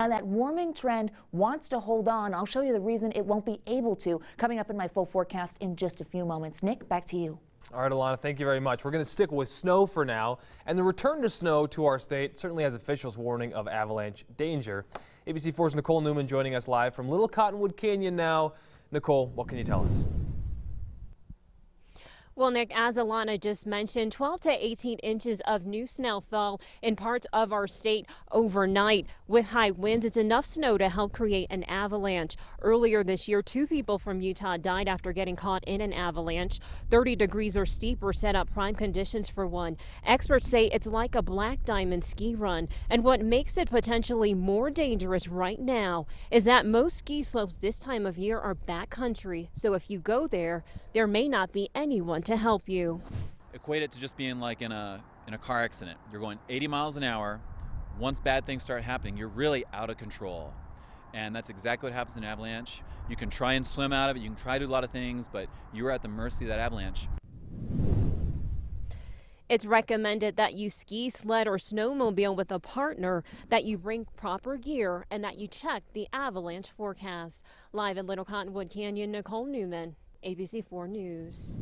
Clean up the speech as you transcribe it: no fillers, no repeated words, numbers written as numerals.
That warming trend wants to hold on. I'll show you the reason it won't be able to coming up in my full forecast in just a few moments. Nick, back to you. All right, Alana, thank you very much. We're going to stick with snow for now, and the return to snow to our state certainly has officials warning of avalanche danger. ABC4's Nicole Newman joining us live from Little Cottonwood Canyon now. Nicole, what can you tell us? Well, Nick, as Alana just mentioned, 12 to 18 inches of new snow fell in parts of our state overnight. With high winds, it's enough snow to help create an avalanche. Earlier this year, 2 people from Utah died after getting caught in an avalanche. 30 degrees or steeper set up prime conditions for one. Experts say it's like a black diamond ski run. And what makes it potentially more dangerous right now is that most ski slopes this time of year are backcountry. So if you go there, there may not be anyone to help you. Equate it to just being like in a car accident. You're going 80 miles an hour. Once bad things start happening, you're really out of control. And that's exactly what happens in an avalanche. You can try and swim out of it, you can try to do a lot of things, but you're at the mercy of that avalanche. It's recommended that you ski, sled, or snowmobile with a partner, that you bring proper gear, and that you check the avalanche forecast. Live in Little Cottonwood Canyon, Nicole Newman, ABC4 News.